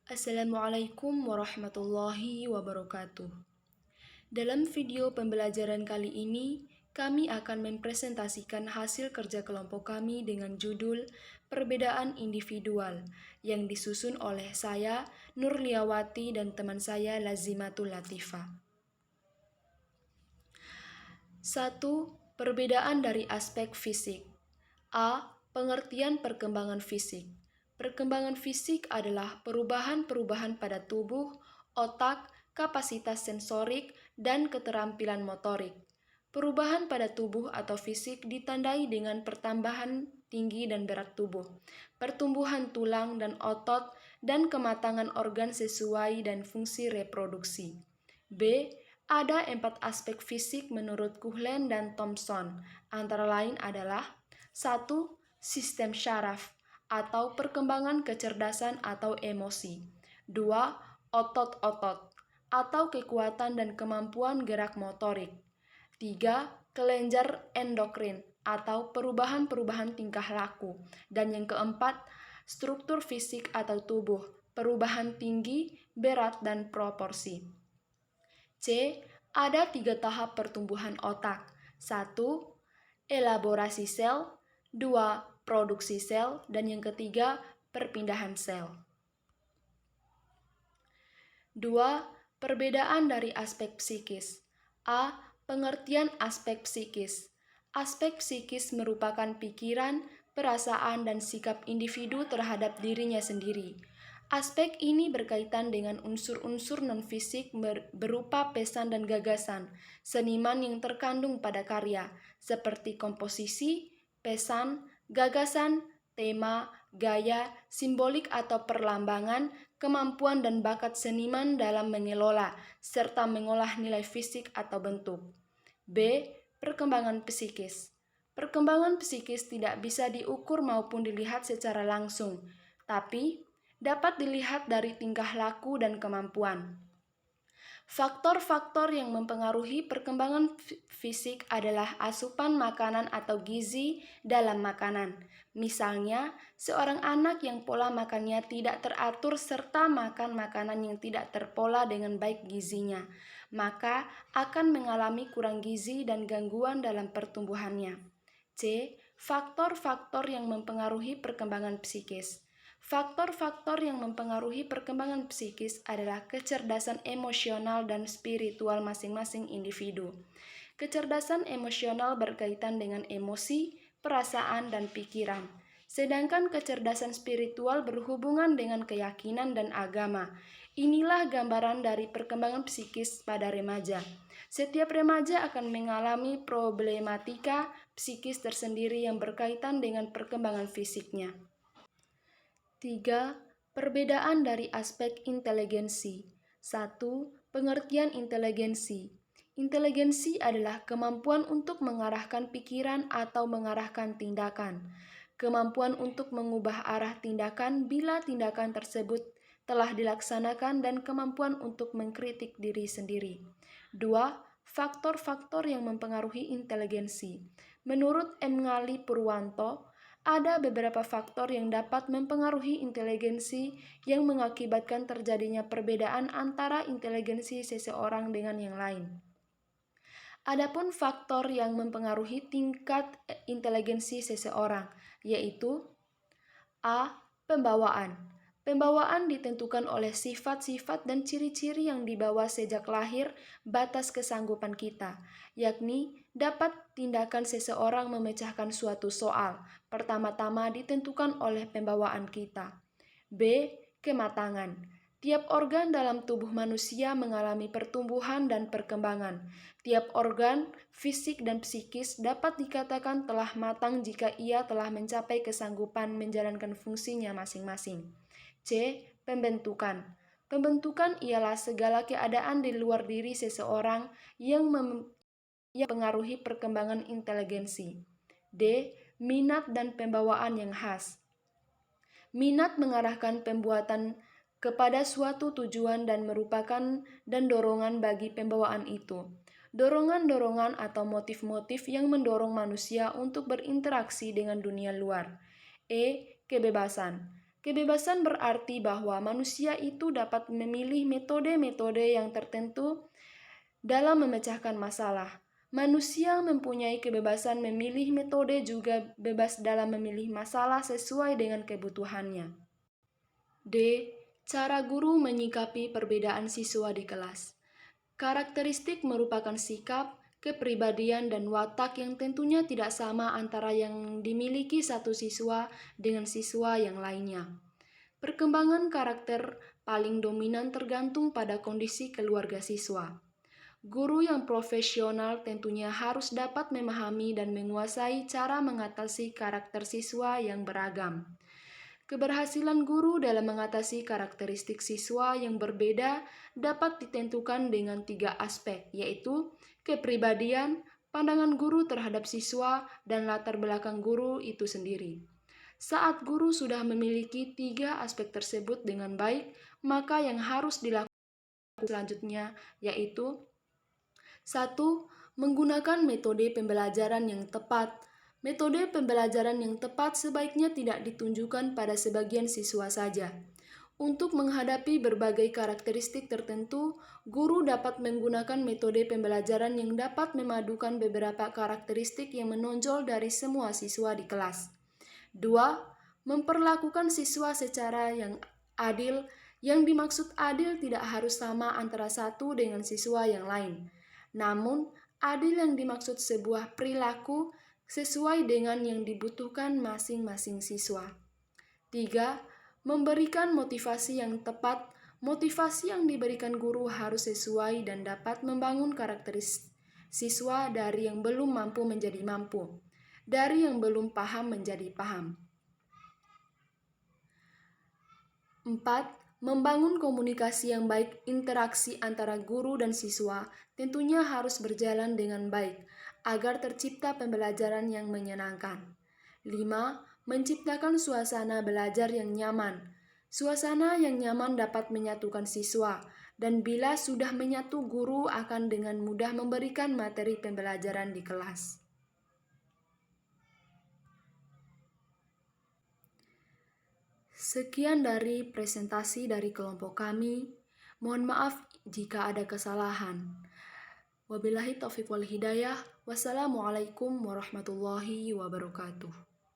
Assalamualaikum warahmatullahi wabarakatuh. Dalam video pembelajaran kali ini, kami akan mempresentasikan hasil kerja kelompok kami dengan judul Perbedaan Individual yang disusun oleh saya, Nurliawati, dan teman saya, Lazimatul Latifah. 1. Perbedaan dari aspek fisik. A. Pengertian perkembangan fisik. Perkembangan fisik adalah perubahan-perubahan pada tubuh, otak, kapasitas sensorik, dan keterampilan motorik. Perubahan pada tubuh atau fisik ditandai dengan pertambahan tinggi dan berat tubuh, pertumbuhan tulang dan otot, dan kematangan organ sesuai dan fungsi reproduksi. B. Ada 4 aspek fisik menurut Kuhlen dan Thomson, antara lain adalah 1. Sistem syaraf atau perkembangan kecerdasan atau emosi. 2. Otot-otot atau kekuatan dan kemampuan gerak motorik. 3. Kelenjar endokrin atau perubahan-perubahan tingkah laku. Dan yang keempat, struktur fisik atau tubuh, perubahan tinggi, berat, dan proporsi. C. Ada 3 tahap pertumbuhan otak. 1. Elaborasi sel. 2. Produksi sel. Dan yang ketiga, perpindahan sel. 2. Perbedaan dari aspek psikis. A. Pengertian aspek psikis. Aspek psikis merupakan pikiran, perasaan, dan sikap individu terhadap dirinya sendiri. Aspek ini berkaitan dengan unsur-unsur non-fisik berupa pesan dan gagasan seniman yang terkandung pada karya, seperti komposisi, pesan, gagasan, tema, gaya, simbolik atau perlambangan, kemampuan dan bakat seniman dalam mengelola, serta mengolah nilai fisik atau bentuk. B. Perkembangan psikis. Perkembangan psikis tidak bisa diukur maupun dilihat secara langsung, tapi dapat dilihat dari tingkah laku dan kemampuan. Faktor-faktor yang mempengaruhi perkembangan fisik adalah asupan makanan atau gizi dalam makanan. Misalnya, seorang anak yang pola makannya tidak teratur serta makan makanan yang tidak terpola dengan baik gizinya, maka akan mengalami kurang gizi dan gangguan dalam pertumbuhannya. C. Faktor-faktor yang mempengaruhi perkembangan psikis. Faktor-faktor yang mempengaruhi perkembangan psikis adalah kecerdasan emosional dan spiritual masing-masing individu. Kecerdasan emosional berkaitan dengan emosi, perasaan, dan pikiran. Sedangkan kecerdasan spiritual berhubungan dengan keyakinan dan agama. Inilah gambaran dari perkembangan psikis pada remaja. Setiap remaja akan mengalami problematika psikis tersendiri yang berkaitan dengan perkembangan fisiknya. 3. Perbedaan dari aspek inteligensi. 1. Pengertian inteligensi. Inteligensi adalah kemampuan untuk mengarahkan pikiran atau mengarahkan tindakan. Kemampuan untuk mengubah arah tindakan bila tindakan tersebut telah dilaksanakan dan kemampuan untuk mengkritik diri sendiri. 2. Faktor-faktor yang mempengaruhi inteligensi. Menurut M. Ngali Purwanto, ada beberapa faktor yang dapat mempengaruhi inteligensi yang mengakibatkan terjadinya perbedaan antara inteligensi seseorang dengan yang lain. Adapun faktor yang mempengaruhi tingkat inteligensi seseorang, yaitu A. Pembawaan. Pembawaan ditentukan oleh sifat-sifat dan ciri-ciri yang dibawa sejak lahir batas kesanggupan kita, yakni dapat tindakan seseorang memecahkan suatu soal, pertama-tama ditentukan oleh pembawaan kita. B. Kematangan. Tiap organ dalam tubuh manusia mengalami pertumbuhan dan perkembangan. Tiap organ, fisik dan psikis dapat dikatakan telah matang jika ia telah mencapai kesanggupan menjalankan fungsinya masing-masing. C. Pembentukan. Pembentukan ialah segala keadaan di luar diri seseorang yang mempengaruhi perkembangan inteligensi. D. Minat dan pembawaan yang khas. Minat mengarahkan pembuatan kepada suatu tujuan dan merupakan dorongan bagi pembawaan itu. Dorongan-dorongan atau motif-motif yang mendorong manusia untuk berinteraksi dengan dunia luar. E. Kebebasan. Kebebasan berarti bahwa manusia itu dapat memilih metode-metode yang tertentu dalam memecahkan masalah. Manusia mempunyai kebebasan memilih metode juga bebas dalam memilih masalah sesuai dengan kebutuhannya. D. Cara guru menyikapi perbedaan siswa di kelas. Karakteristik merupakan sikap, kepribadian, dan watak yang tentunya tidak sama antara yang dimiliki satu siswa dengan siswa yang lainnya. Perkembangan karakter paling dominan tergantung pada kondisi keluarga siswa. Guru yang profesional tentunya harus dapat memahami dan menguasai cara mengatasi karakter siswa yang beragam. Keberhasilan guru dalam mengatasi karakteristik siswa yang berbeda dapat ditentukan dengan 3 aspek, yaitu kepribadian, pandangan guru terhadap siswa, dan latar belakang guru itu sendiri. Saat guru sudah memiliki 3 aspek tersebut dengan baik, maka yang harus dilakukan selanjutnya yaitu 1. Menggunakan metode pembelajaran yang tepat. Metode pembelajaran yang tepat sebaiknya tidak ditunjukkan pada sebagian siswa saja. Untuk menghadapi berbagai karakteristik tertentu, guru dapat menggunakan metode pembelajaran yang dapat memadukan beberapa karakteristik yang menonjol dari semua siswa di kelas. 2. Memperlakukan siswa secara yang adil. Yang dimaksud adil tidak harus sama antara satu dengan siswa yang lain. Namun, adil yang dimaksud sebuah perilaku sesuai dengan yang dibutuhkan masing-masing siswa. 3. Memberikan motivasi yang tepat. Motivasi yang diberikan guru harus sesuai dan dapat membangun karakteristik siswa dari yang belum mampu menjadi mampu, dari yang belum paham menjadi paham. 4. Membangun komunikasi yang baik. Interaksi antara guru dan siswa tentunya harus berjalan dengan baik agar tercipta pembelajaran yang menyenangkan. 5. Menciptakan suasana belajar yang nyaman. Suasana yang nyaman dapat menyatukan siswa, dan bila sudah menyatu, guru akan dengan mudah memberikan materi pembelajaran di kelas. Sekian dari presentasi dari kelompok kami. Mohon maaf jika ada kesalahan. Wabillahi taufiq wal hidayah. Wassalamualaikum warahmatullahi wabarakatuh.